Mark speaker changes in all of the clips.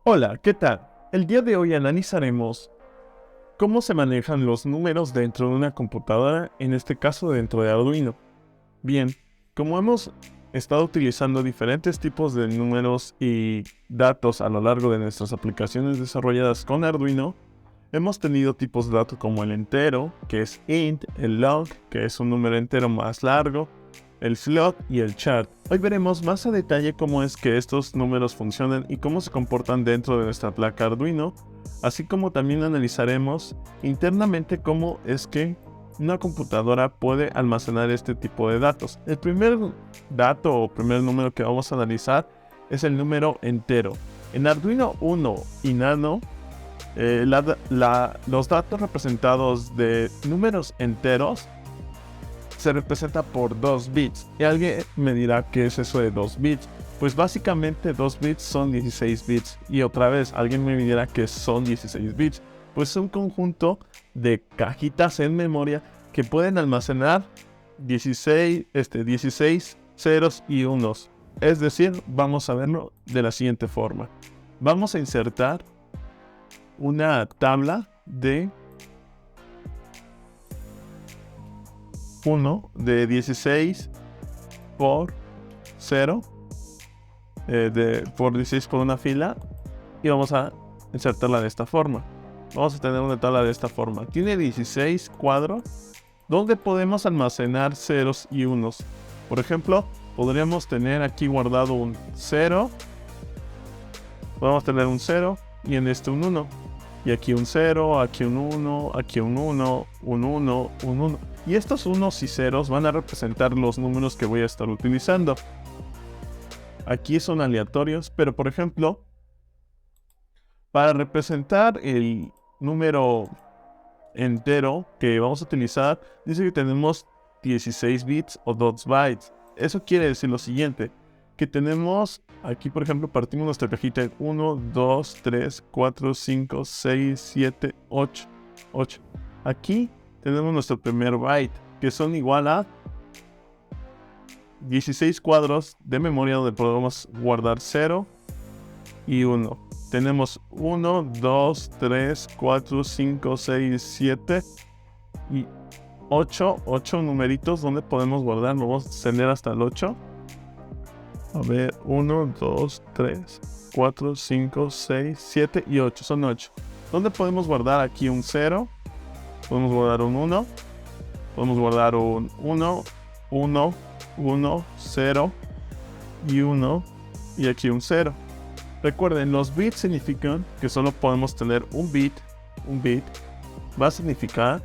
Speaker 1: Hola, ¿qué tal? El día de hoy analizaremos cómo se manejan los números dentro de una computadora, en este caso dentro de Arduino. Bien, como hemos estado utilizando diferentes tipos de números y datos a lo largo de nuestras aplicaciones desarrolladas con Arduino, hemos tenido tipos de datos como el entero, que es int, el long, que es un número entero más largo, el float y el chart. Hoy veremos más a detalle cómo es que estos números funcionan y cómo se comportan dentro de nuestra placa Arduino, así como también analizaremos internamente cómo es que una computadora puede almacenar este tipo de datos. El primer dato o primer número que vamos a analizar es el número entero. En Arduino Uno y Nano, los datos representados de números enteros se representa por 2 bits. Y alguien me dirá, ¿qué es eso de 2 bits? Pues básicamente 2 bits son 16 bits. Y otra vez, alguien me dirá que son 16 bits. Pues es un conjunto de cajitas en memoria que pueden almacenar 16 ceros y unos. Es decir, vamos a verlo de la siguiente forma. Vamos a insertar una tabla de 1 de 16 por 0, por 16 por una fila, y vamos a insertarla de esta forma. Vamos a tener una tabla de esta forma. Tiene 16 cuadros donde podemos almacenar ceros y unos. Por ejemplo, podríamos tener aquí guardado un 0. Podemos tener un 0 y en este un 1. Y aquí un 0, aquí un 1, aquí un 1, un 1, un 1. Y estos unos y ceros van a representar los números que voy a estar utilizando. Aquí son aleatorios, pero por ejemplo, para representar el número entero que vamos a utilizar, dice que tenemos 16 bits o 2 bytes. Eso quiere decir lo siguiente, que tenemos, aquí por ejemplo, partimos nuestra cajita en 1, 2, 3, 4, 5, 6, 7, 8. Aquí tenemos nuestro primer byte, que son igual a 16 cuadros de memoria donde podemos guardar 0 y 1. Tenemos 1, 2, 3, 4, 5, 6, 7 y 8 numeritos donde podemos guardar. Vamos a tener hasta el 8. A ver, 1, 2, 3, 4, 5, 6, 7 y 8. Son 8. ¿Dónde podemos guardar aquí un 0? Podemos guardar un 1. Podemos guardar un 1, 1, 1, 0 y 1. Y aquí un 0. Recuerden, los bits significan que solo podemos tener un bit. Un bit va a significar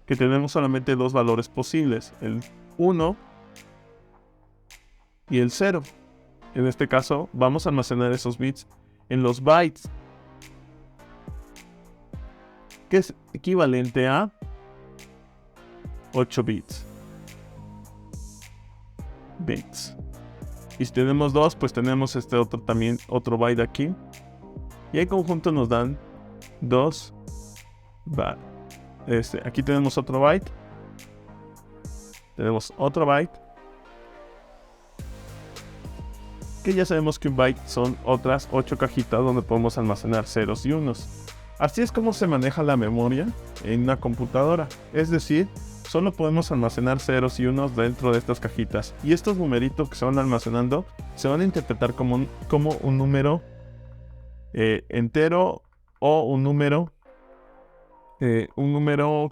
Speaker 1: que tenemos solamente dos valores posibles, el 1 y el 0. En este caso, vamos a almacenar esos bits en los bytes, que es equivalente a 8 bits. Y si tenemos 2, pues tenemos este otro también, otro byte aquí. Y en conjunto nos dan 2 bytes. Aquí tenemos otro byte. Tenemos otro byte. Que ya sabemos que un byte son otras 8 cajitas donde podemos almacenar ceros y unos. Así es como se maneja la memoria en una computadora. Es decir, solo podemos almacenar ceros y unos dentro de estas cajitas. Y estos numeritos que se van almacenando se van a interpretar como un número entero o un número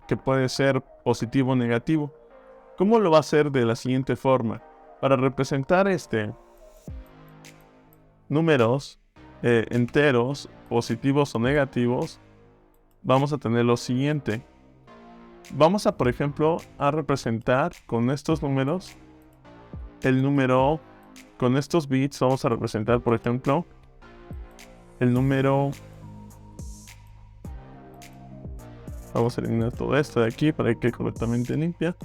Speaker 1: que puede ser positivo o negativo. ¿Cómo lo va a hacer? De la siguiente forma. Para representar números enteros, positivos o negativos, vamos a tener lo siguiente. Vamos a, por ejemplo, a representar con estos números el número, con estos bits vamos a representar, por ejemplo, el número. Vamos a eliminar todo esto de aquí para que quede correctamente limpia.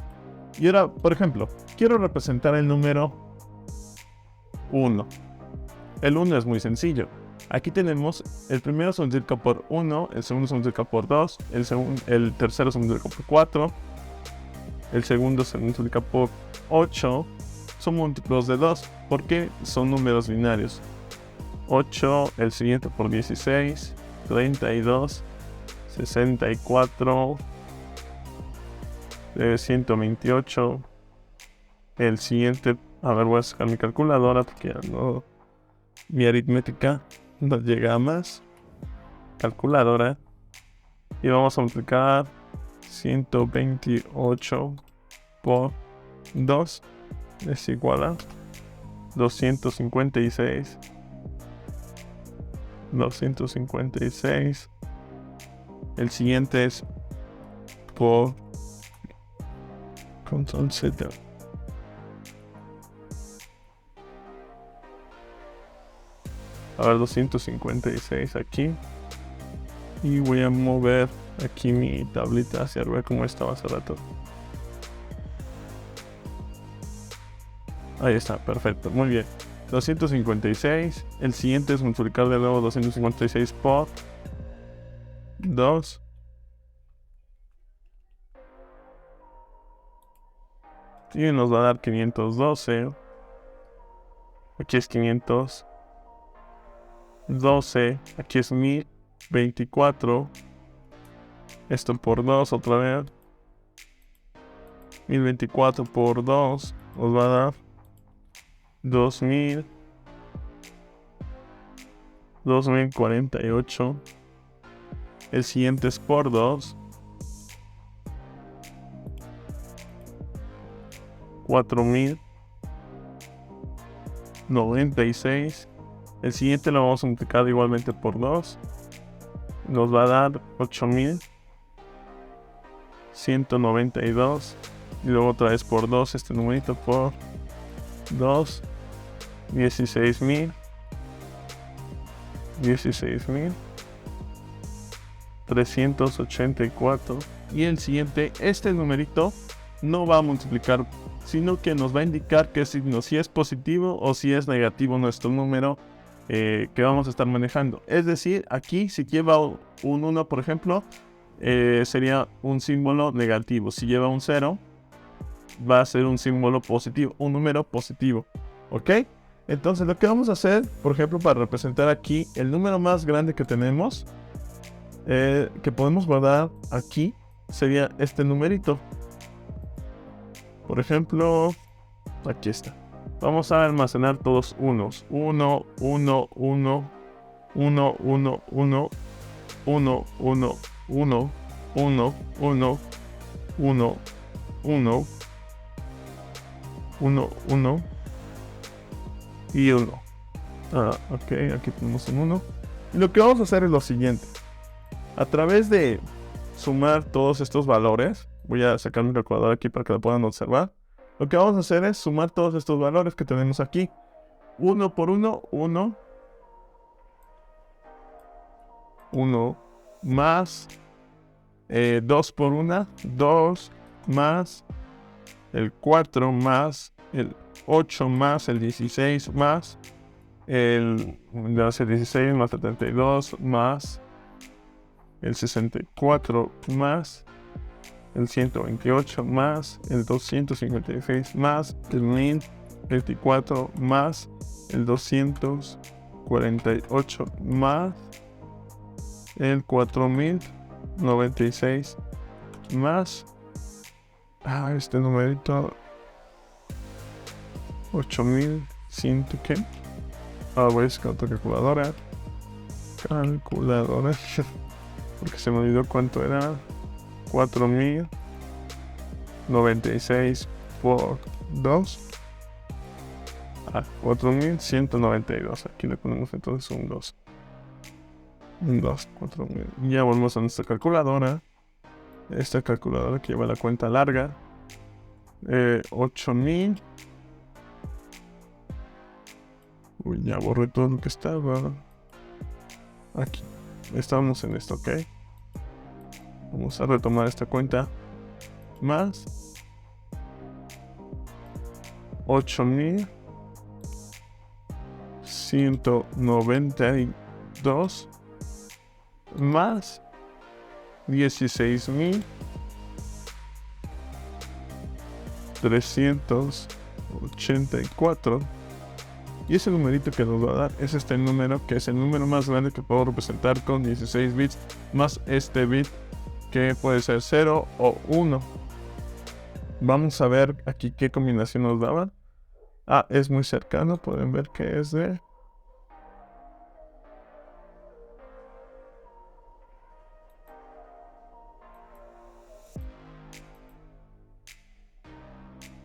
Speaker 1: Y ahora, por ejemplo, quiero representar el número 1. El 1 es muy sencillo. Aquí tenemos, el primero se multiplica por 1, el segundo se multiplica por 2, el tercero se multiplica por 4, el segundo se multiplica por 8, son múltiplos de 2, porque son números binarios. 8, el siguiente por 16, 32, 64, 128, el siguiente, a ver, voy a sacar mi calculadora porque ya no, mi aritmética no llega a más. Calculadora, y vamos a multiplicar 128 por 2 es igual a 256. 256. El siguiente es por Control Z. A ver, 256 aquí. Y voy a mover aquí mi tablita hacia arriba como estaba hace rato. Ahí está, perfecto, muy bien. 256. El siguiente es multiplicar de nuevo 256 por 2. Y nos va a dar 512. Aquí es 512. Aquí es 1024. Esto por 2 otra vez. 1024 por 2 nos va a dar 2048. El siguiente es por 2. 4096. El siguiente lo vamos a multiplicar igualmente por 2. Nos va a dar 8192. Y luego otra vez por 2, este numerito por 2. 16.384. Y el siguiente, este numerito no va a multiplicar, sino que nos va a indicar qué signo, si es positivo o si es negativo nuestro número que vamos a estar manejando. Es decir, aquí si lleva un 1, por ejemplo, sería un símbolo negativo. Si lleva un 0, va a ser un símbolo positivo, un número positivo. ¿Ok? Entonces lo que vamos a hacer, por ejemplo, para representar aquí el número más grande que tenemos, que podemos guardar aquí, sería este numerito. Por ejemplo, aquí está. Vamos a almacenar todos unos. 1, 1, 1, 1, 1, 1, 1, 1, 1, 1, 1, 1, 1, 1, 1 y 1. Ok, aquí tenemos un 1. Y lo que vamos a hacer es lo siguiente. A través de sumar todos estos valores, voy a sacar mi calculadora aquí para que lo puedan observar. Lo que vamos a hacer es sumar todos estos valores que tenemos aquí. 1 por 1, 1. 1 más 2 por 1, 2 más el 4 más el 8 más el 16 más el 16 más 72 más el 64 más el 128 más el 256 más el 1024 más el 248 más el 4096 más este numerito 8100, ¿qué? Voy a sacar otra calculadora porque se me olvidó cuánto era. 4096 por 2 4192. Aquí le ponemos entonces un 2. Un 2, 4000. Ya volvemos a nuestra calculadora. Esta calculadora que lleva la cuenta larga. 8000. Uy, ya borré todo lo que estaba. Aquí. Estábamos en esto, ¿ok? Vamos a retomar esta cuenta. Más 8192 más 16.384 Y ese numerito que nos va a dar es este número, que es el número más grande que puedo representar con 16 bits, más este bit que puede ser 0 o 1. Vamos a ver aquí qué combinación nos daban. Es muy cercano, pueden ver que es de...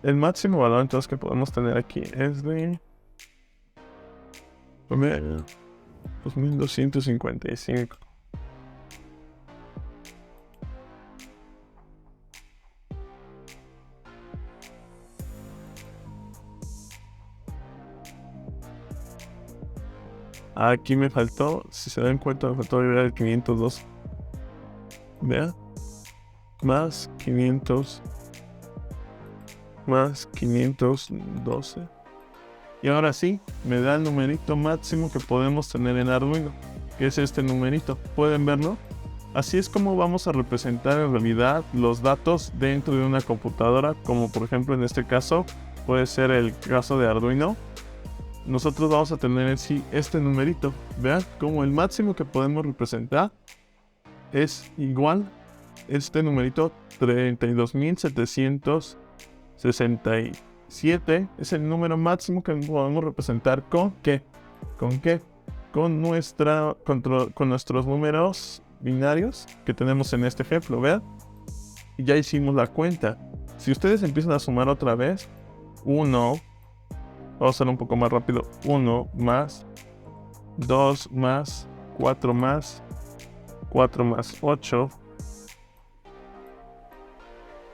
Speaker 1: El máximo valor entonces que podemos tener aquí es de... 2255. Aquí me faltó, si se dan cuenta, me faltó agregar el 502. Vean. Más 500. Más 512. Y ahora sí, me da el numerito máximo que podemos tener en Arduino, que es este numerito. ¿Pueden verlo? Así es como vamos a representar en realidad los datos dentro de una computadora, como por ejemplo en este caso, puede ser el caso de Arduino. Nosotros vamos a tener en sí este numerito. Vean como el máximo que podemos representar es igual este numerito 32.767. Es el número máximo que podemos representar con ¿qué? ¿Con qué? Con nuestros números binarios que tenemos en este ejemplo. Vean, y ya hicimos la cuenta. Si ustedes empiezan a sumar otra vez, 1, vamos a hacerlo un poco más rápido. 1 más 2 más 4 más 4 más 8.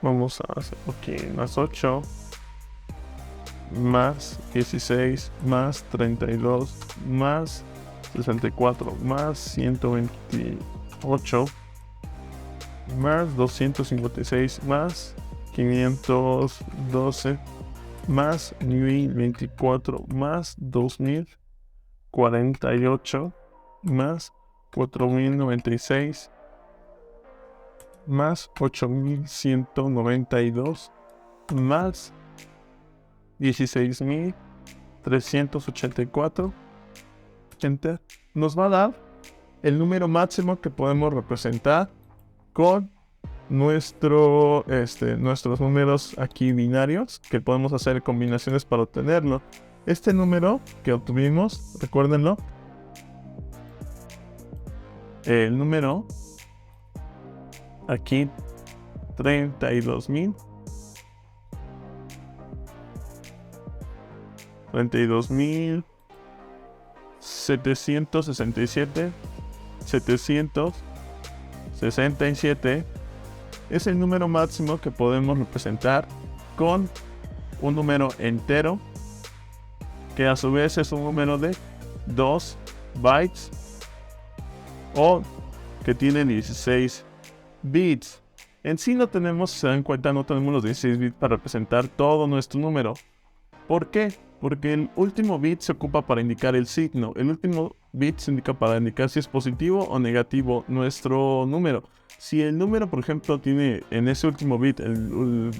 Speaker 1: Vamos a hacer aquí más 8 más 16 más 32 más 64 más 128 más 256 más 512 más 1024 más 2048 más 4096 más 8192 más 16.384. Enter. Nos va a dar el número máximo que podemos representar con nuestros números aquí binarios, que podemos hacer combinaciones para obtenerlo. Este número que obtuvimos, recuérdenlo, el número aquí 32.767 es el número máximo que podemos representar con un número entero, que a su vez es un número de 2 bytes o que tiene 16 bits. En sí no tenemos, si se dan cuenta, no tenemos los 16 bits para representar todo nuestro número. ¿Por qué? Porque el último bit se ocupa para indicar el signo. El último bit se indica para indicar si es positivo o negativo nuestro número. Si el número, por ejemplo, tiene en ese último bit, el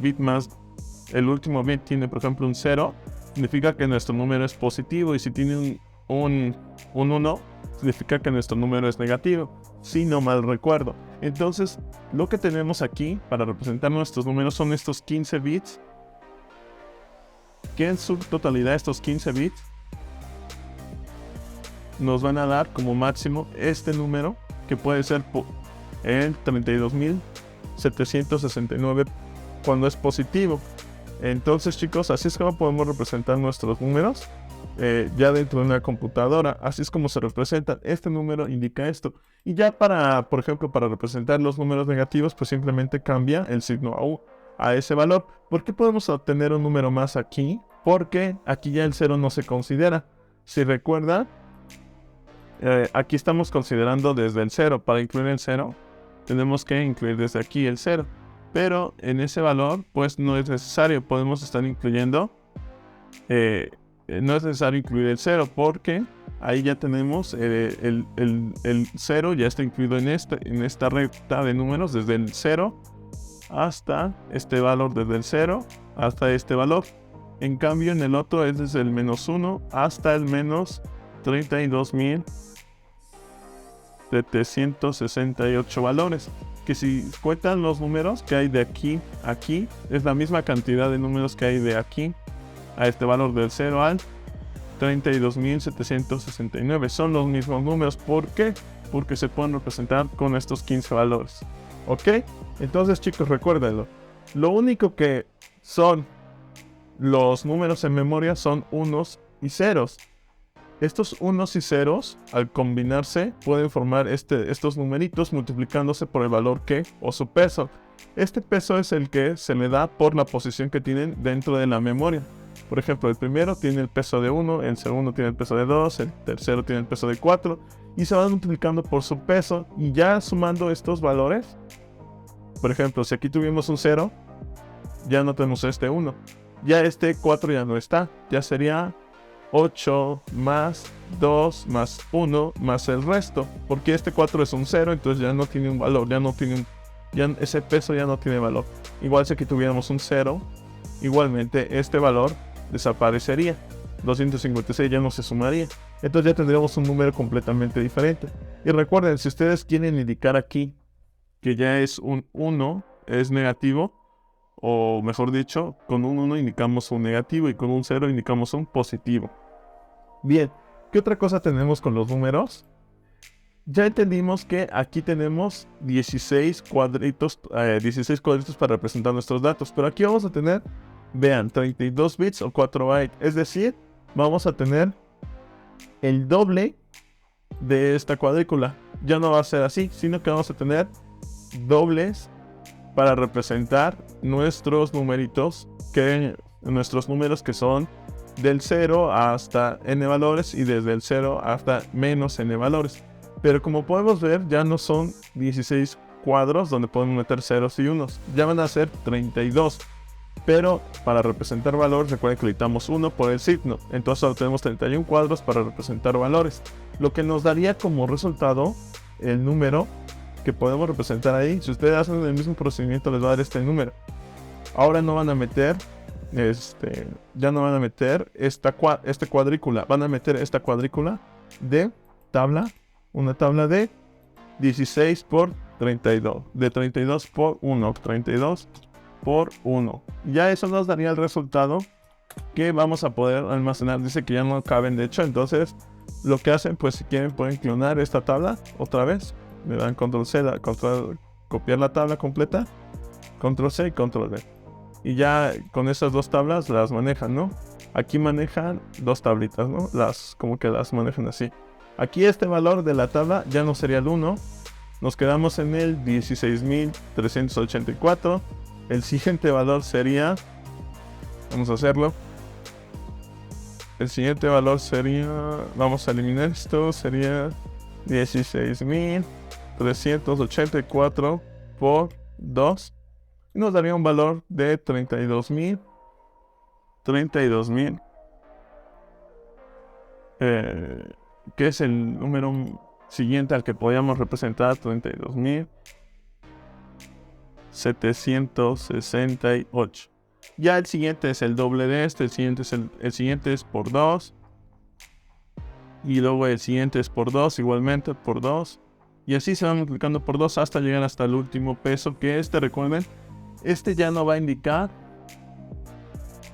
Speaker 1: último bit tiene, por ejemplo, un 0, significa que nuestro número es positivo. Y si tiene un 1, significa que nuestro número es negativo, si no mal recuerdo. Entonces, lo que tenemos aquí para representar nuestros números son estos 15 bits, que en su totalidad estos 15 bits nos van a dar como máximo este número, que puede ser el 32.769 cuando es positivo. Entonces, chicos, así es como podemos representar nuestros números ya dentro de una computadora. Así es como se representan. Este número indica esto. Y ya por ejemplo, para representar los números negativos, pues simplemente cambia el signo a ese valor. ¿Por qué podemos obtener un número más aquí? Porque aquí ya el 0 no se considera. Si recuerdan, aquí estamos considerando desde el 0. Para incluir el 0, tenemos que incluir desde aquí el 0. Pero en ese valor, pues no es necesario. Podemos estar incluyendo... no es necesario incluir el 0, porque ahí ya tenemos el 0 ya está incluido en esta recta de números, desde el 0 hasta este valor, desde el 0 hasta este valor. En cambio en el otro es desde el menos 1 hasta el menos 32.768 valores. Que si cuentan los números que hay de aquí a aquí, es la misma cantidad de números que hay de aquí a este valor del 0 al 32.769. Son los mismos números. ¿Por qué? Porque se pueden representar con estos 15 valores. ¿Ok? Entonces, chicos, recuérdenlo. Lo único que son los números en memoria son unos y ceros. Estos unos y ceros, al combinarse, pueden formar estos numeritos multiplicándose por el valor que o su peso. Este peso es el que se le da por la posición que tienen dentro de la memoria. Por ejemplo, el primero tiene el peso de 1, el segundo tiene el peso de 2, el tercero tiene el peso de 4, y se van multiplicando por su peso, y ya sumando estos valores, por ejemplo, si aquí tuvimos un 0, ya no tenemos este 1, ya este 4 ya no está, ya sería 8 más 2 más 1 más el resto, porque este 4 es un 0, entonces ya no tiene un valor, ese peso ya no tiene valor. Igual si aquí tuviéramos un 0, igualmente este valor desaparecería, 256 ya no se sumaría, entonces ya tendríamos un número completamente diferente. Y recuerden, si ustedes quieren indicar aquí que ya es un 1, es negativo, o mejor dicho, con un 1 indicamos un negativo y con un 0 indicamos un positivo. Bien, ¿qué otra cosa tenemos con los números? Ya entendimos que aquí tenemos 16 cuadritos para representar nuestros datos, pero aquí vamos a tener, vean, 32 bits o 4 bytes, es decir, vamos a tener el doble de esta cuadrícula. Ya no va a ser así, sino que vamos a tener dobles para representar nuestros numeritos, nuestros números que son del 0 hasta n valores y desde el 0 hasta menos n valores. Pero como podemos ver, ya no son 16 cuadros donde podemos meter ceros y unos, ya van a ser 32. Pero para representar valores, recuerden que necesitamos 1 por el signo, entonces solo tenemos 31 cuadros para representar valores, lo que nos daría como resultado el número que podemos representar ahí. Si ustedes hacen el mismo procedimiento, les va a dar este número. Ahora no van a meter ya no van a meter esta cuadrícula, van a meter esta cuadrícula de tabla, una tabla de 16 por 32, de 32 por 1, 32 por 1. Ya eso nos daría el resultado que vamos a poder almacenar. Dice que ya no caben, de hecho, entonces lo que hacen, pues si quieren pueden clonar esta tabla otra vez, le dan control C, copiar la tabla completa, control C y control V. Y ya con esas dos tablas las manejan, ¿no? Aquí manejan dos tablitas, ¿no? Como que las manejan así. Aquí este valor de la tabla ya no sería el 1. Nos quedamos en el 16.384. El siguiente valor sería... Vamos a hacerlo. El siguiente valor sería... Vamos a eliminar esto. Sería 16.384 por 2. Y nos daría un valor de 32.000. Que es el número siguiente al que podíamos representar, 32.768. Ya el siguiente es el doble de este, el siguiente es por 2. Y luego el siguiente es por 2, igualmente por 2. Y así se va multiplicando por 2 hasta llegar hasta el último peso, que recuerden, ya no va a indicar.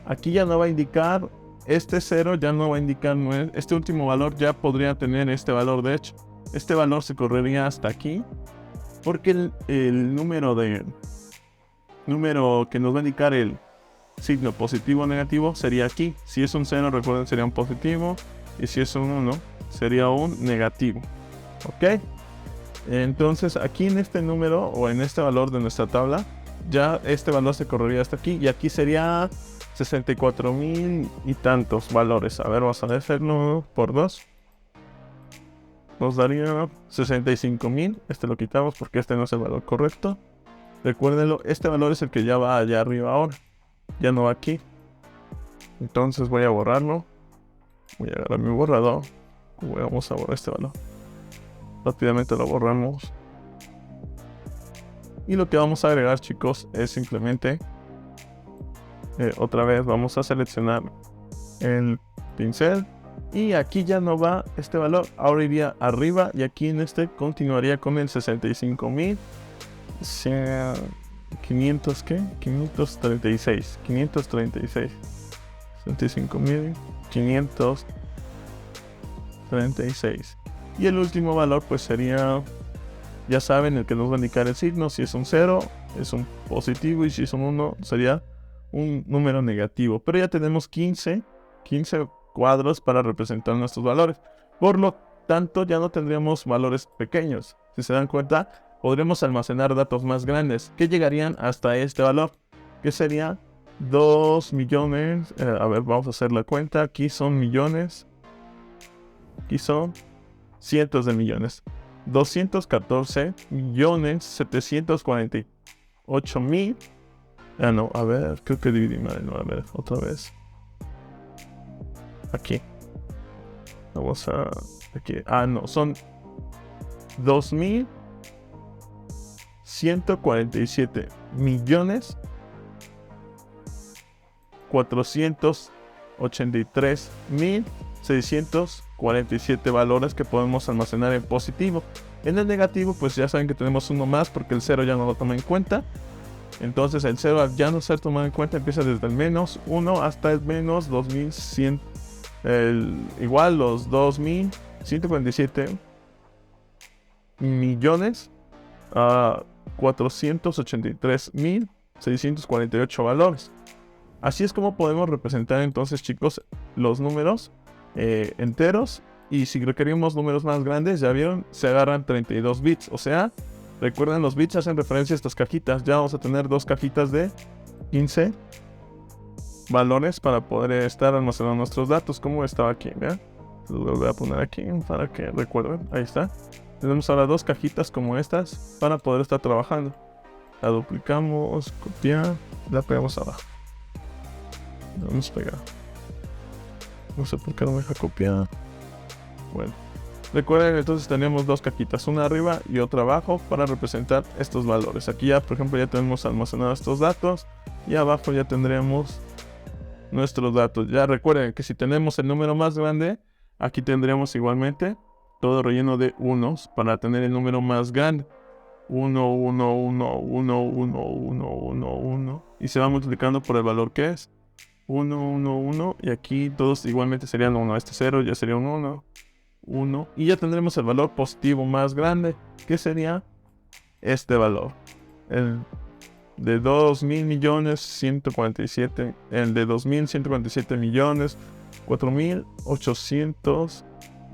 Speaker 1: Aquí ya no va a indicar. Este 0 ya no va a indicar. Este último valor ya podría tener este valor. De hecho, este valor se correría hasta aquí. Porque el número que nos va a indicar el signo positivo o negativo sería aquí. Si es un 0, recuerden, sería un positivo. Y si es un 1, sería un negativo. ¿Ok? Entonces aquí en este número o en este valor de nuestra tabla, ya este valor se correría hasta aquí. Y aquí sería 64.000 y tantos valores. A ver, vamos a hacerlo por 2. Nos daría 65.000. Este lo quitamos porque este no es el valor correcto. Recuérdenlo, este valor es el que ya va allá arriba ahora. Ya no va aquí. Entonces voy a borrarlo. Voy a agarrar mi borrador. Vamos a borrar este valor. Rápidamente lo borramos. Y lo que vamos a agregar, chicos, es simplemente otra vez vamos a seleccionar el pincel. Y aquí ya no va este valor, ahora iría arriba y aquí en este continuaría con el 65.000. 500, ¿qué? 536. 65.536. Y el último valor pues sería, ya saben, el que nos va a indicar el signo. Si es un 0, es un positivo, y si es un 1, sería un número negativo. Pero ya tenemos 15 cuadros para representar nuestros valores. Por lo tanto, ya no tendríamos valores pequeños. Si se dan cuenta, podremos almacenar datos más grandes que llegarían hasta este valor, que sería 2 millones. A ver, vamos a hacer la cuenta. Aquí son millones. Aquí son cientos de millones. 214.748.000. No, a ver, creo que dividí mal. No, a ver, otra vez. Aquí. Vamos a... Aquí. No, son 2.147.483.647 valores que podemos almacenar en positivo. En el negativo, pues ya saben que tenemos uno más porque el 0 ya no lo toma en cuenta. Entonces el 0 al ya no ser tomado en cuenta empieza desde el menos 1 hasta el menos 2100. Igual los 2.147 millones a 483.648 valores. Así es como podemos representar entonces, chicos, los números enteros. Y si requerimos números más grandes, ya vieron, se agarran 32 bits. O sea, recuerden, los bits hacen referencia a estas cajitas. Ya vamos a tener dos cajitas de 15 valores para poder estar almacenando nuestros datos, como estaba aquí. Vean, los voy a poner aquí para que recuerden. Ahí está. Tenemos ahora dos cajitas como estas para poder estar trabajando. La duplicamos, copiar, la pegamos abajo. Vamos a pegar. No sé por qué no me deja copiar. Bueno, recuerden, entonces tenemos dos cajitas, una arriba y otra abajo, para representar estos valores. Aquí ya, por ejemplo, ya tenemos almacenados estos datos, y abajo ya tendremos nuestros datos. Ya recuerden que si tenemos el número más grande, aquí tendremos igualmente todo relleno de unos para tener el número más grande. 1, 1, 1, 1, 1, 1, 1, 1. Y se va multiplicando por el valor que es. 1, 1, 1. Y aquí todos igualmente serían 1. Este 0 ya sería un 1. 1. Y ya tendremos el valor positivo más grande, que sería este valor. El de 2.147. El de 2.147 millones. 4.800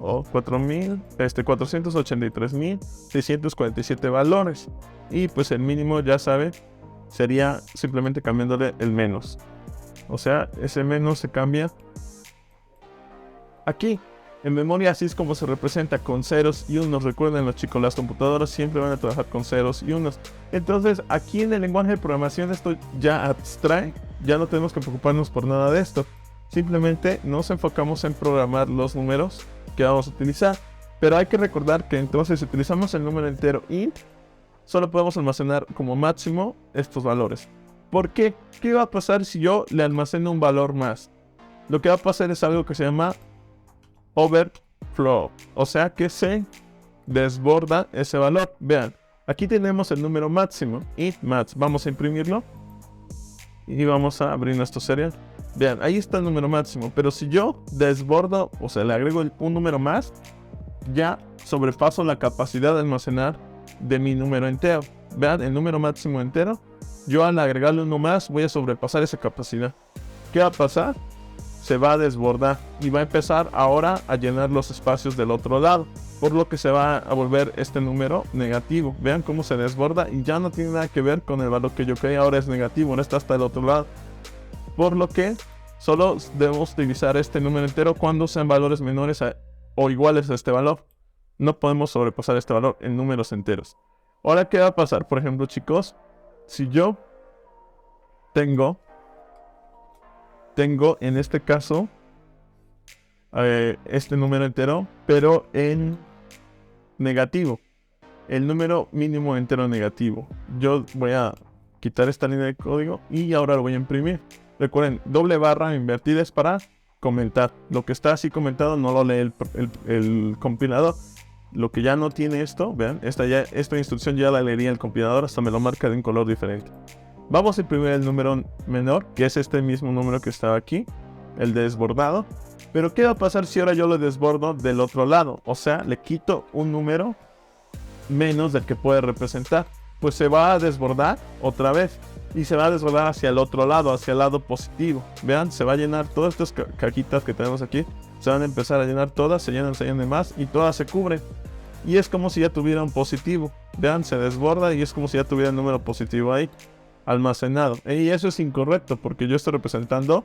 Speaker 1: o 483.647 valores. Y pues el mínimo, ya sabe, sería simplemente cambiándole el menos. O sea, ese menos se cambia aquí. En memoria así es como se representa, con ceros y unos. Recuerden, los chicos, las computadoras siempre van a trabajar con ceros y unos. Entonces aquí en el lenguaje de programación esto ya abstrae. Ya no tenemos que preocuparnos por nada de esto. Simplemente nos enfocamos en programar los números que vamos a utilizar. Pero hay que recordar que entonces si utilizamos el número entero int, solo podemos almacenar como máximo estos valores. ¿Por qué? ¿Qué va a pasar si yo le almaceno un valor más? Lo que va a pasar es algo que se llama overflow. O sea que se desborda ese valor. Vean, aquí tenemos el número máximo, int max. Vamos a imprimirlo y vamos a abrir nuestro serial. Vean, ahí está el número máximo, pero si yo desbordo, o sea, le agrego un número más, ya sobrepaso la capacidad de almacenar de mi número entero. Vean, el número máximo entero, yo al agregarle uno más, voy a sobrepasar esa capacidad. ¿Qué va a pasar? Se va a desbordar y va a empezar ahora a llenar los espacios del otro lado, por lo que se va a volver este número negativo. Vean cómo se desborda y ya no tiene nada que ver con el valor que yo creé, ahora es negativo, ahora está hasta el otro lado. Por lo que solo debemos utilizar este número entero cuando sean valores menores o iguales a este valor. No podemos sobrepasar este valor en números enteros. Ahora, ¿qué va a pasar? Por ejemplo, chicos, si yo tengo en este caso este número entero, pero en negativo, el número mínimo entero negativo, yo voy a quitar esta línea de código y ahora lo voy a imprimir. Recuerden, doble barra invertida es para comentar. Lo que está así comentado no lo lee el compilador. Lo que ya no tiene esto, vean, esta instrucción ya la leería el compilador, hasta me lo marca de un color diferente. Vamos a imprimir el número menor, que es este mismo número que estaba aquí, el desbordado. Pero ¿qué va a pasar si ahora yo lo desbordo del otro lado? O sea, le quito un número menos del que puede representar. Pues se va a desbordar otra vez. Y se va a desbordar hacia el otro lado, hacia el lado positivo. Vean, se va a llenar todas estas cajitas que tenemos aquí. Se van a empezar a llenar todas, se llenan más y todas se cubren. Y es como si ya tuviera un positivo. Vean, se desborda y es como si ya tuviera el número positivo ahí almacenado. Y eso es incorrecto porque yo estoy representando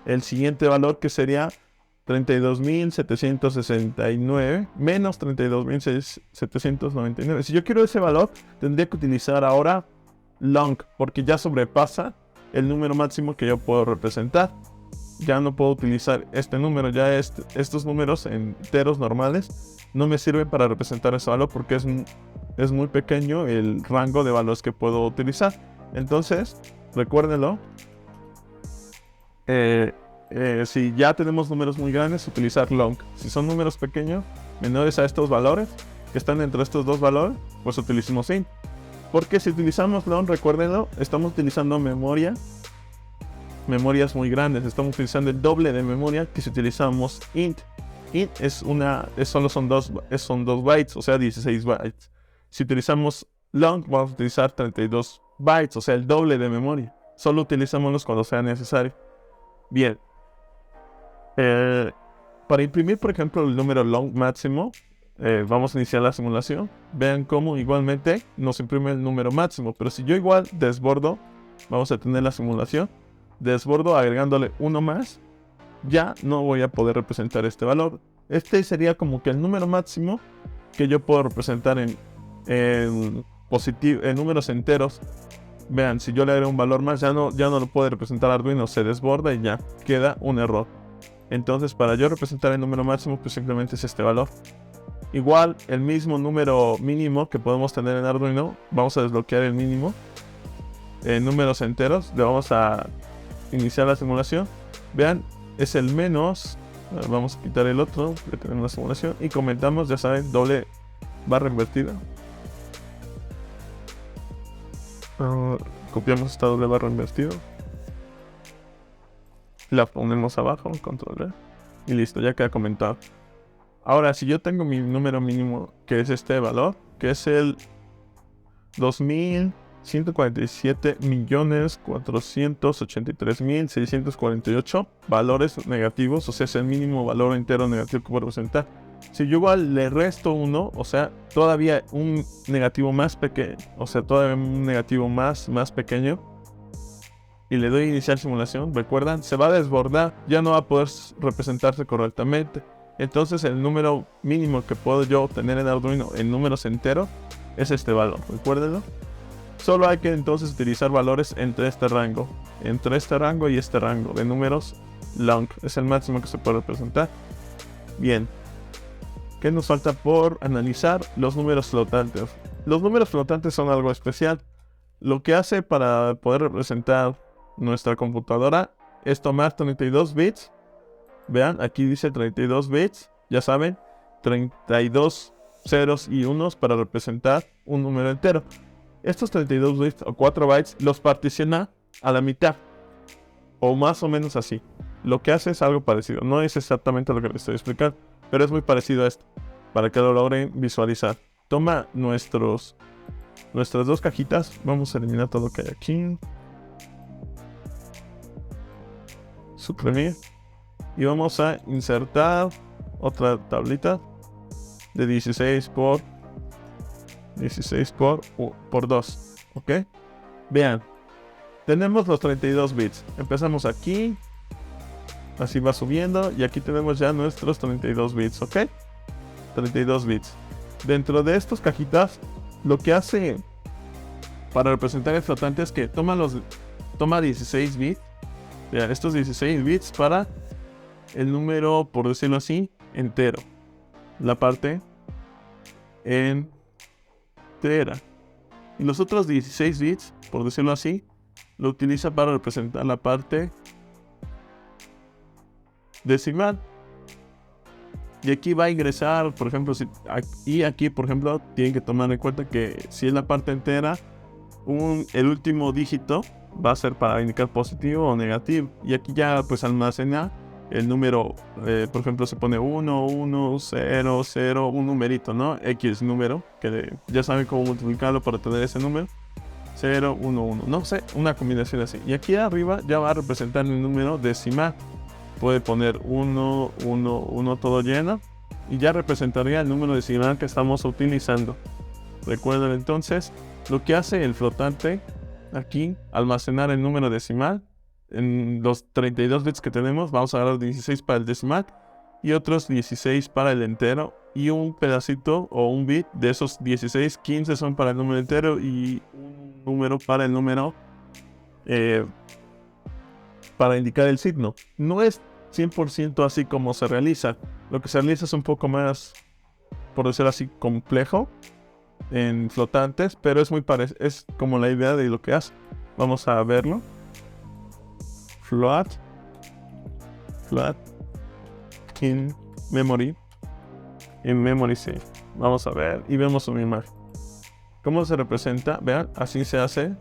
Speaker 1: el siguiente valor, que sería 32.769 menos 32.799. Si yo quiero ese valor, tendría que utilizar ahora long, porque ya sobrepasa el número máximo que yo puedo representar. Ya no puedo utilizar este número, ya estos números enteros normales no me sirven para representar ese valor porque es muy pequeño el rango de valores que puedo utilizar. Entonces, recuérdenlo. Si ya tenemos números muy grandes, utilizar long. Si son números pequeños, menores a estos valores, que están entre estos dos valores, pues utilicemos int. Porque si utilizamos long, recuérdenlo, estamos utilizando memorias muy grandes. Estamos utilizando el doble de memoria que si utilizamos int. Int son dos bytes, o sea 16 bytes. Si utilizamos long, vamos a utilizar 32 bytes, o sea el doble de memoria. Solo utilizámoslos cuando sea necesario. Bien. Para imprimir, por ejemplo, el número long máximo, vamos a iniciar la simulación. Vean cómo igualmente nos imprime el número máximo. Pero si yo igual desbordo, vamos a tener la simulación. Desbordo agregándole uno más. Ya no voy a poder representar este valor. Este sería como que el número máximo que yo puedo representar en números enteros. Vean, si yo le agrego un valor más, ya no lo puede representar Arduino, se desborda y ya queda un error. Entonces, para yo representar el número máximo, pues simplemente es este valor. Igual, el mismo número mínimo que podemos tener en Arduino, vamos a desbloquear el mínimo en números enteros. Le vamos a iniciar la simulación. Vean, es el menos. Vamos a quitar el otro, que tenemos la simulación. Y comentamos, ya saben, doble barra invertida. Copiamos esta doble barra invertida. La ponemos abajo, control V. Y listo, ya queda comentado. Ahora, si yo tengo mi número mínimo, que es este valor, que es el 2.147.483.648 valores negativos, o sea, es el mínimo valor entero negativo que puedo representar. Si yo igual le resto 1, o sea, todavía un negativo más pequeño, o sea, todavía un negativo más pequeño, y le doy iniciar simulación, recuerdan, se va a desbordar, ya no va a poder representarse correctamente. Entonces el número mínimo que puedo yo obtener en Arduino en números enteros es este valor, recuérdenlo. Solo hay que entonces utilizar valores entre este rango y este rango de números long, es el máximo que se puede representar. Bien, ¿qué nos falta por analizar? Los números flotantes. Los números flotantes son algo especial. Lo que hace para poder representar nuestra computadora es tomar 32 bits. Vean, aquí dice 32 bits. Ya saben, 32 ceros y unos para representar un número entero. Estos 32 bits o 4 bytes los particiona a la mitad. O más o menos así. Lo que hace es algo parecido. No es exactamente lo que les estoy explicando, pero es muy parecido a esto. Para que lo logren visualizar. Toma nuestras dos cajitas. Vamos a eliminar todo lo que hay aquí. Suprimir. Y vamos a insertar otra tablita de 16 por 2. ¿Ok? Vean. Tenemos los 32 bits. Empezamos aquí. Así va subiendo. Y aquí tenemos ya nuestros 32 bits. ¿Ok? 32 bits. Dentro de estas cajitas, lo que hace para representar el flotante es que toma 16 bits. Vean, estos 16 bits para el número, por decirlo así, entero. La parte entera. Y los otros 16 bits, por decirlo así, lo utiliza para representar la parte decimal. Y aquí va a ingresar, por ejemplo, y aquí, por ejemplo, tienen que tomar en cuenta que si es la parte entera, el último dígito va a ser para indicar positivo o negativo. Y aquí ya pues almacena el número, por ejemplo, se pone 1, 1, 0, 0, un numerito, ¿no? X número, que ya saben cómo multiplicarlo para tener ese número. 0, 1, 1, no sé, una combinación así. Y aquí arriba ya va a representar el número decimal. Puede poner 1, 1, 1 todo lleno. Y ya representaría el número decimal que estamos utilizando. Recuerden entonces, lo que hace el flotante aquí, almacenar el número decimal. En los 32 bits que tenemos, vamos a agarrar 16 para el decimal y otros 16 para el entero. Y un pedacito o un bit de esos 16, 15 son para el número entero y un número para el número para indicar el signo. No es 100% así como se realiza. Lo que se realiza es un poco más, por decirlo así, complejo en flotantes, pero es muy parecido, es como la idea de lo que hace. Vamos a verlo. Float in memory. In memory, sí. Vamos a ver y vemos una imagen. ¿Cómo se representa? Vean, así se hace.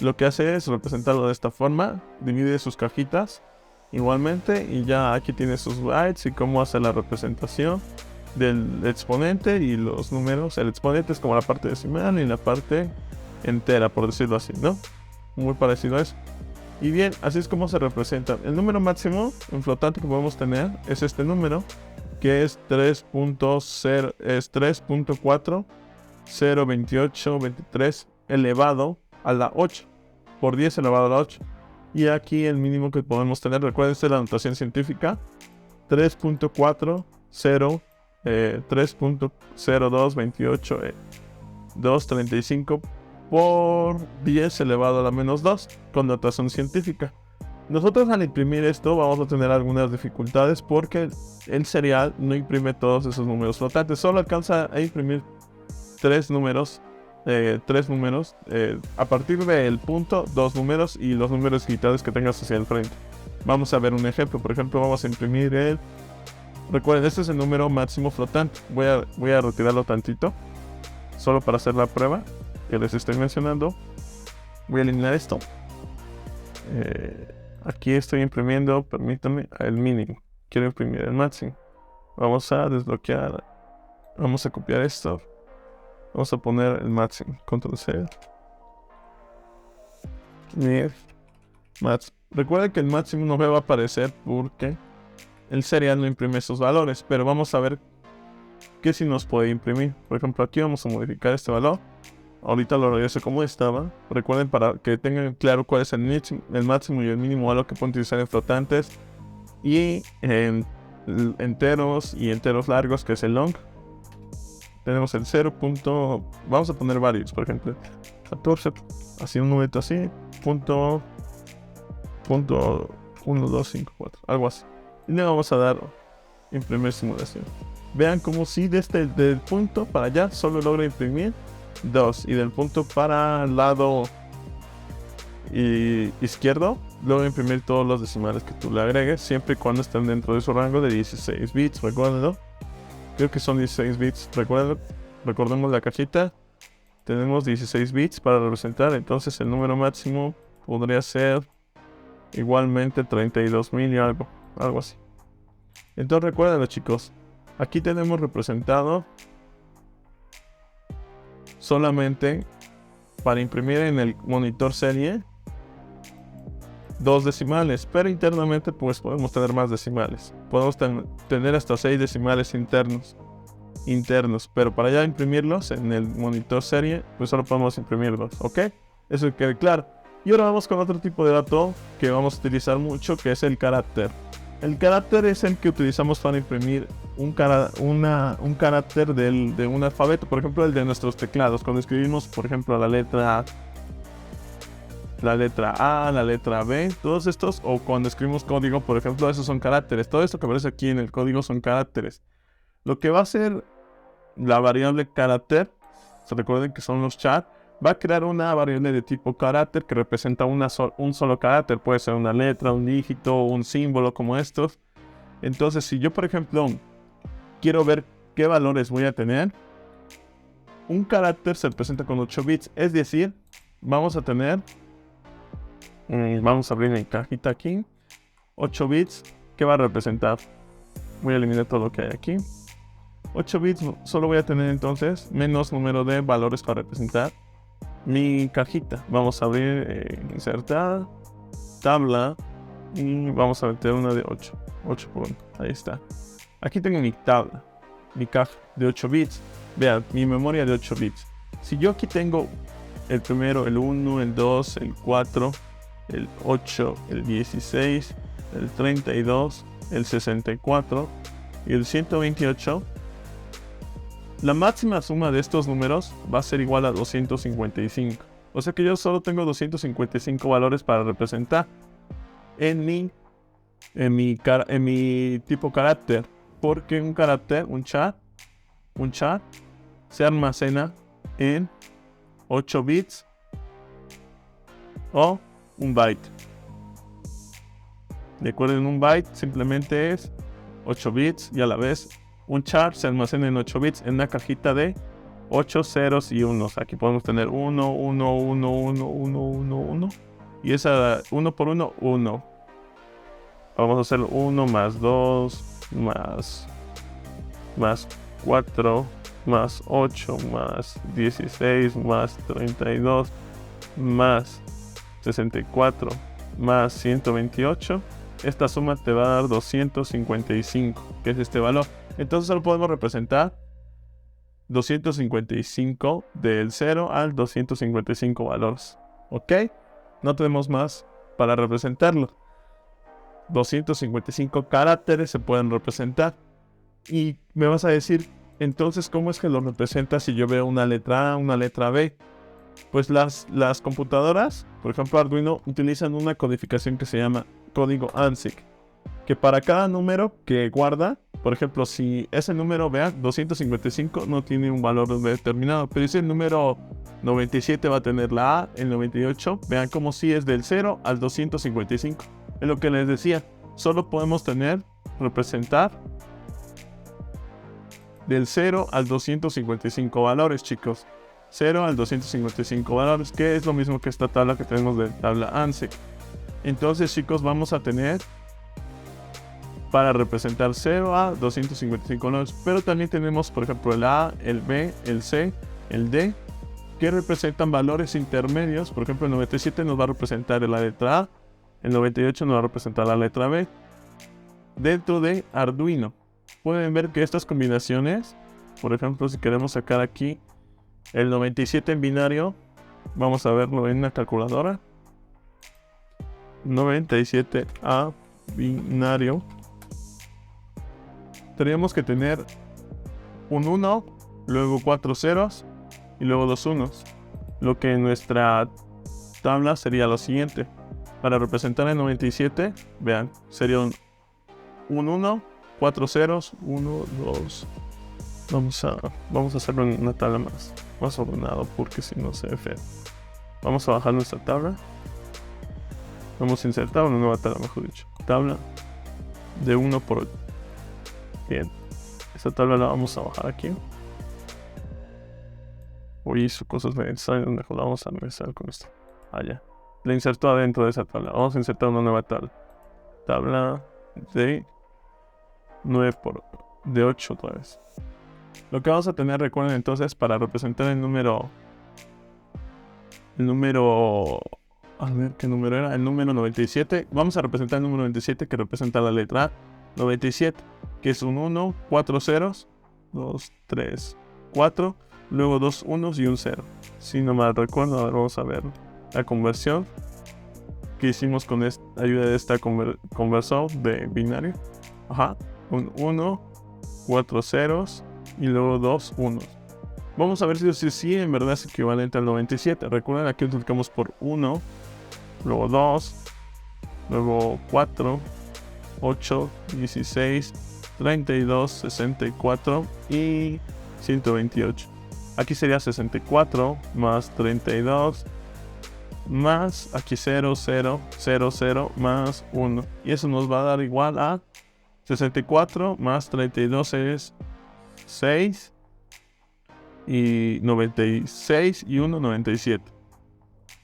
Speaker 1: Lo que hace es representarlo de esta forma. Divide sus cajitas igualmente y ya aquí tiene sus bytes y cómo hace la representación del exponente y los números. El exponente es como la parte decimal y la parte entera, por decirlo así, ¿no? Muy parecido a eso. Y bien, así es como se representa. El número máximo en flotante que podemos tener es este número, que es 3.0, es 3.402823 elevado a la 8, por 10 elevado a la 8. Y aquí el mínimo que podemos tener, recuerden, esta es la notación científica, 3.40, 3.0228, 235 por 10 elevado a la menos 2, con notación científica. Nosotros al imprimir esto vamos a tener algunas dificultades porque el serial no imprime todos esos números flotantes, solo alcanza a imprimir tres números, a partir del punto, 2 números y los números digitales que tengas hacia el frente. Vamos a ver un ejemplo. Por ejemplo, vamos a imprimir recuerden, este es el número máximo flotante. Voy a retirarlo tantito, solo para hacer la prueba que les estoy mencionando. Voy a eliminar esto. Aquí estoy imprimiendo, permítanme, el mínimo. Quiero imprimir el máximo. Vamos a desbloquear. Vamos a copiar esto. Vamos a poner el máximo. Control C. Recuerden que el máximo no me va a aparecer porque el serial no imprime esos valores. Pero vamos a ver qué sí nos puede imprimir. Por ejemplo, aquí vamos a modificar este valor. Ahorita lo regreso como estaba. Recuerden, para que tengan claro cuál es el máximo y el mínimo valor que pueden utilizar en flotantes. Y en enteros y enteros largos, que es el long. Tenemos el 0. Vamos a poner varios, por ejemplo 14, así un numerito así, punto 1, 2, 5, 4, algo así. Y le vamos a dar imprimir simulación. Vean como si desde el punto para allá solo logra imprimir 2 y del punto para el lado izquierdo logra imprimir todos los decimales que tú le agregues, siempre y cuando estén dentro de su rango de 16 bits, recuérdenlo. Creo que son 16 bits, recordemos la cajita. Tenemos 16 bits para representar, entonces el número máximo podría ser igualmente 32.000 y algo así. Entonces recuérdenlo, chicos, aquí tenemos representado solamente para imprimir en el monitor serie 2 decimales, pero internamente pues podemos tener más decimales. Podemos tener hasta 6 decimales internos, pero para ya imprimirlos en el monitor serie pues solo podemos imprimir 2, ¿ok? Eso quede claro. Y ahora vamos con otro tipo de dato que vamos a utilizar mucho, que es el carácter. El carácter es el que utilizamos para imprimir un carácter de un alfabeto, por ejemplo el de nuestros teclados. Cuando escribimos, por ejemplo, la letra A, la letra B, todos estos, o cuando escribimos código, por ejemplo, esos son caracteres. Todo esto que aparece aquí en el código son caracteres. Lo que va a hacer la variable carácter, se recuerden que son los char, va a crear una variable de tipo carácter que representa un solo carácter. Puede ser una letra, un dígito, un símbolo como estos. Entonces, si yo, por ejemplo, quiero ver qué valores voy a tener, un carácter se representa con 8 bits. Es decir, vamos a tener, vamos a abrir mi cajita aquí, 8 bits, ¿qué va a representar? Voy a eliminar todo lo que hay aquí. 8 bits, solo voy a tener entonces menos número de valores para representar mi cajita. Vamos a abrir, insertar, tabla, y vamos a meter una de 8. 8 por 1, ahí está. Aquí tengo mi tabla, mi caja de 8 bits. Vean, mi memoria de 8 bits. Si yo aquí tengo el primero, el 1, el 2, el 4, el 8, el 16, el 32, el 64 y el 128, la máxima suma de estos números va a ser igual a 255. O sea que yo solo tengo 255 valores para representar en mi tipo carácter. Porque un carácter, un chat, se almacena en 8 bits o un byte. Recuerden, un byte simplemente es 8 bits y a la vez un char se almacena en 8 bits en una cajita de 8 ceros y unos. Aquí podemos tener 1, 1, 1, 1, 1, 1, 1. Y esa 1 por 1, 1. Vamos a hacer 1 más 2 más 4 más 8 más 16 más 32 más 64 más 128. Esta suma te va a dar 255, que es este valor. Entonces solo podemos representar 255 del 0 al 255 valores. ¿Ok? No tenemos más para representarlo. 255 caracteres se pueden representar. Y me vas a decir, entonces, ¿cómo es que lo representa si yo veo una letra A, una letra B? Pues las computadoras, por ejemplo Arduino, utilizan una codificación que se llama código ANSIC, que para cada número que guarda, por ejemplo, si ese número, vean, 255 no tiene un valor determinado, pero si el número 97 va a tener la A, el 98, vean como si es del 0 al 255. Es lo que les decía, solo podemos representar del 0 al 255 valores, chicos. 0 al 255 valores, que es lo mismo que esta tabla que tenemos de tabla ANSIC. Entonces, chicos, vamos a tener para representar 0 a 255 valores, pero también tenemos, por ejemplo, el A, el B, el C, el D, que representan valores intermedios. Por ejemplo, el 97 nos va a representar la letra A, el 98 nos va a representar la letra B. Dentro de Arduino, pueden ver que estas combinaciones, por ejemplo, si queremos sacar aquí el 97 en binario, vamos a verlo en una calculadora. 97 a binario. Tendríamos que tener un 1, luego 4 ceros y luego 2 unos. Lo que en nuestra tabla sería lo siguiente. Para representar el 97, vean, sería un 1, 4 ceros, 1, 2. Vamos a hacerlo en una tabla más ordenado porque si no se ve feo. Vamos a bajar nuestra tabla. Vamos a insertar una nueva tabla, mejor dicho. Tabla de 1 por 8. Bien. Esta tabla la vamos a bajar aquí. Hoy hizo cosas necesarias. Mejor la vamos a regresar con esto. Allá. La insertó adentro de esa tabla. Vamos a insertar una nueva tabla. Tabla de 9 por de 8 otra vez. Lo que vamos a tener, recuerden entonces, para representar el número, a ver qué número era, el número 97, vamos a representar el número 97 que representa la letra A, 97, que es un 1, 4 ceros, 2, 3, 4, luego 2 unos y un 0. Si no mal recuerdo, ahora vamos a ver la conversión que hicimos con ayuda de esta conversor de binario. Ajá, un 1, 4 ceros y luego 2 unos. Vamos a ver si en verdad es equivalente al 97. Recuerden, aquí multiplicamos por 1, luego 2, luego 4, 8, 16, 32, 64 y 128. Aquí sería 64 más 32 más aquí 0, 0, 0, 0 más 1. Y eso nos va a dar igual a 64 más 32 es 6. Y 96 y 1, 97.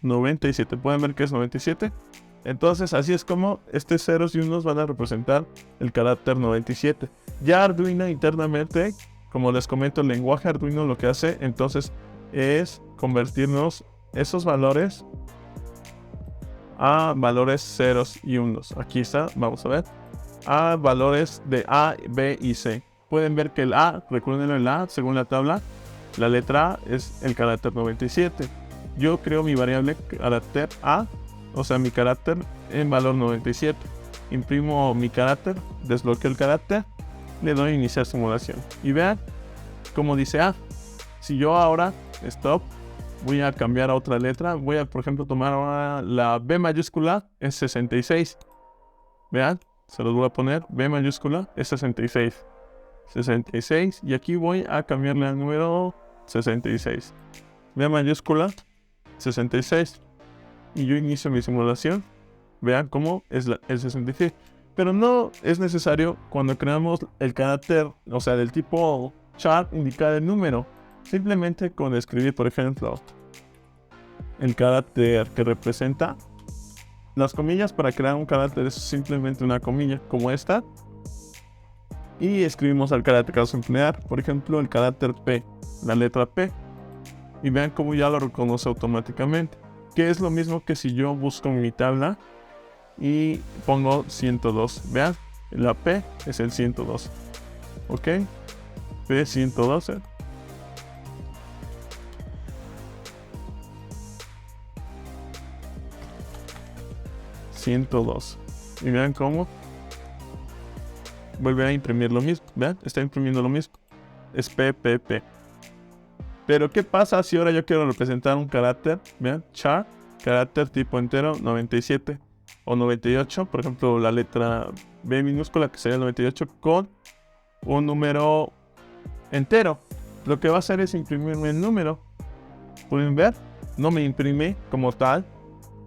Speaker 1: 97, ¿pueden ver que es 97? Entonces así es como estos ceros y unos van a representar el carácter 97. Ya Arduino internamente, como les comento, el lenguaje Arduino lo que hace entonces es convertirnos esos valores a valores ceros y unos. Aquí está, vamos a ver, a valores de A, B y C. Pueden ver que el A, recuerden el A, según la tabla, la letra A es el carácter 97. Yo creo mi variable carácter A, o sea mi carácter en valor 97. Imprimo mi carácter, desbloqueo el carácter, le doy a iniciar simulación. Y vean como dice A. Si yo ahora, stop, voy a cambiar a otra letra, voy a por ejemplo tomar ahora la B mayúscula, es 66. Vean, se los voy a poner, B mayúscula es 66. 66 y aquí voy a cambiarle al número 66. B mayúscula 66 y yo inicio mi simulación. Vean cómo es el 66. Pero no es necesario cuando creamos el carácter, o sea, del tipo char, indicar el número. Simplemente con escribir, por ejemplo, el carácter que representa. Las comillas para crear un carácter es simplemente una comilla como esta. Y escribimos al carácter que vamos a emplear, por ejemplo el carácter P, la letra P, y vean cómo ya lo reconoce automáticamente, que es lo mismo que si yo busco en mi tabla y pongo 102, vean, la P es el 102, ok, P 112, y vean cómo vuelve a imprimir lo mismo, vean, está imprimiendo lo mismo, es PPP. Pero ¿qué pasa si ahora yo quiero representar un carácter, vean, char, carácter tipo entero 97 o 98, por ejemplo la letra B minúscula que sería el 98 con un número entero? Lo que va a hacer es imprimirme el número. ¿Pueden ver? No me imprime como tal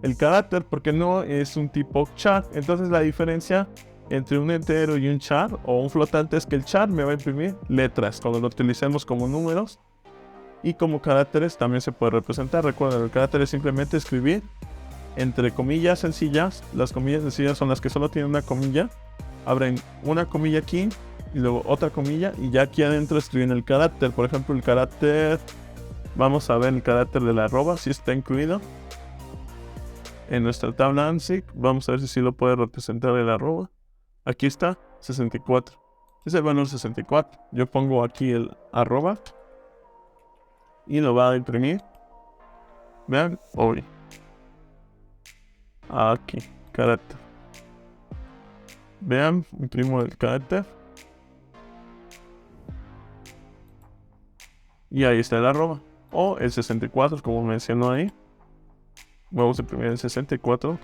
Speaker 1: el carácter porque no es un tipo char. Entonces la diferencia entre un entero y un char o un flotante es que el char me va a imprimir letras cuando lo utilicemos como números, y como caracteres también se puede representar. Recuerden, el carácter es simplemente escribir entre comillas sencillas. Las comillas sencillas son las que solo tienen una comilla, abren una comilla aquí y luego otra comilla y ya aquí adentro escriben el carácter. Por ejemplo el carácter, vamos a ver el carácter de la arroba si está incluido en nuestra tabla ANSI. Vamos a ver si sí lo puede representar el arroba. Aquí está, 64. Es el valor 64. Yo pongo aquí el arroba y lo va a imprimir. Vean, hoy. Aquí, carácter. Vean, imprimo el carácter. Y ahí está el arroba. O el 64, como mencionó ahí. Vamos a imprimir el 64.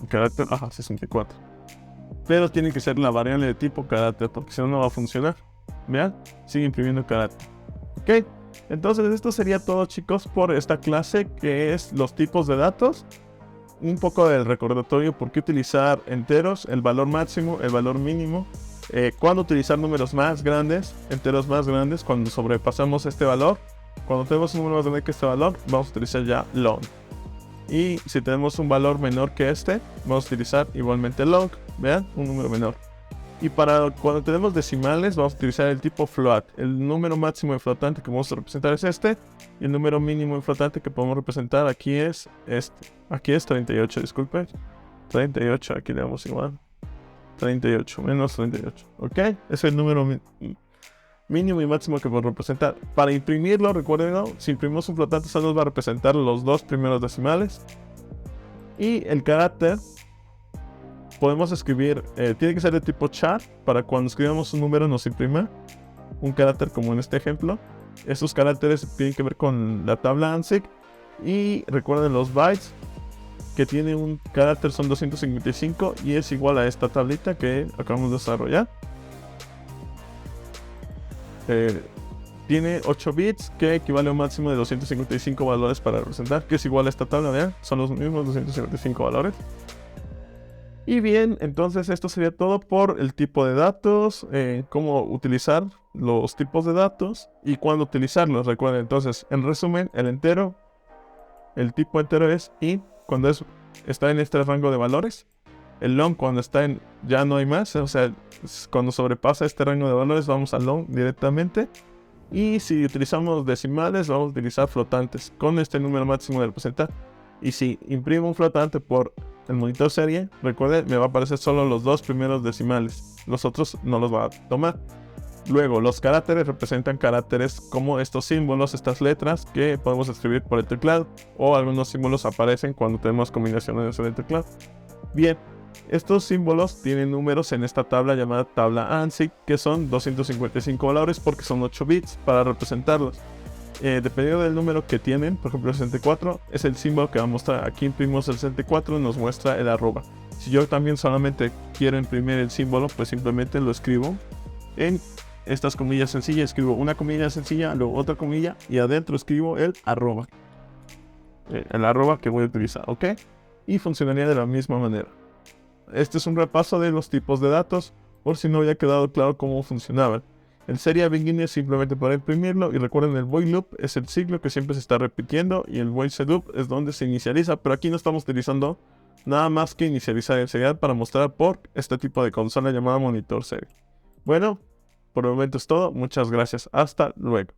Speaker 1: Carácter, 64. Pero tiene que ser la variable de tipo carácter, porque si no, no va a funcionar. Vean, sigue imprimiendo carácter. Ok, entonces esto sería todo, chicos, por esta clase, que es los tipos de datos. Un poco del recordatorio, por qué utilizar enteros, el valor máximo, el valor mínimo, cuándo utilizar números más grandes, enteros más grandes, cuando sobrepasamos este valor. Cuando tenemos un número más grande que este valor, vamos a utilizar ya long. Y si tenemos un valor menor que este, vamos a utilizar igualmente long. Vean, un número menor. Y para cuando tenemos decimales, vamos a utilizar el tipo float. El número máximo de flotante que vamos a representar es este. Y el número mínimo de flotante que podemos representar aquí es este. Aquí es 38, disculpen. 38, aquí le damos igual. 38, menos 38. ¿Ok? Es el número mínimo y máximo que podemos representar. Para imprimirlo, recuerden, si imprimimos un flotante, solo nos va a representar los dos primeros decimales. Y el carácter podemos escribir, tiene que ser de tipo char, para cuando escribamos un número nos imprima un carácter como en este ejemplo. Estos caracteres tienen que ver con la tabla ANSI. Y recuerden, los bytes que tiene un carácter son 255 y es igual a esta tablita que acabamos de desarrollar. Tiene 8 bits que equivale a un máximo de 255 valores para representar, que es igual a esta tabla, vean, son los mismos 255 valores. Y bien, entonces esto sería todo por el tipo de datos, cómo utilizar los tipos de datos y cuándo utilizarlos. Recuerden, entonces, en resumen, el tipo entero es int cuando está en este rango de valores. El long cuando está en ya no hay más, o sea, cuando sobrepasa este rango de valores vamos al long directamente. Y si utilizamos decimales, vamos a utilizar flotantes con este número máximo del porcentaje. Y si imprimo un flotante por el monitor serie, recuerden, me va a aparecer solo los 2 primeros decimales. Los otros no los va a tomar. Luego, los caracteres representan caracteres como estos símbolos, estas letras que podemos escribir por el teclado. O algunos símbolos aparecen cuando tenemos combinaciones en el teclado. Bien, estos símbolos tienen números en esta tabla llamada tabla ANSI, que son 255 valores porque son 8 bits para representarlos. Dependiendo del número que tienen, por ejemplo el 64 es el símbolo que va a mostrar. Aquí imprimimos el 64 y nos muestra el arroba. Si yo también solamente quiero imprimir el símbolo, pues simplemente lo escribo en estas comillas sencillas. Escribo una comilla sencilla, luego otra comilla y adentro escribo el arroba. El arroba que voy a utilizar, ¿ok? Y funcionaría de la misma manera. Este es un repaso de los tipos de datos, por si no había quedado claro cómo funcionaban. El seria begin es simplemente para imprimirlo, y recuerden, el while loop es el ciclo que siempre se está repitiendo y el while loop es donde se inicializa, pero aquí no estamos utilizando nada más que inicializar el serial para mostrar por este tipo de consola llamada monitor serie. Bueno, por el momento es todo, muchas gracias, hasta luego.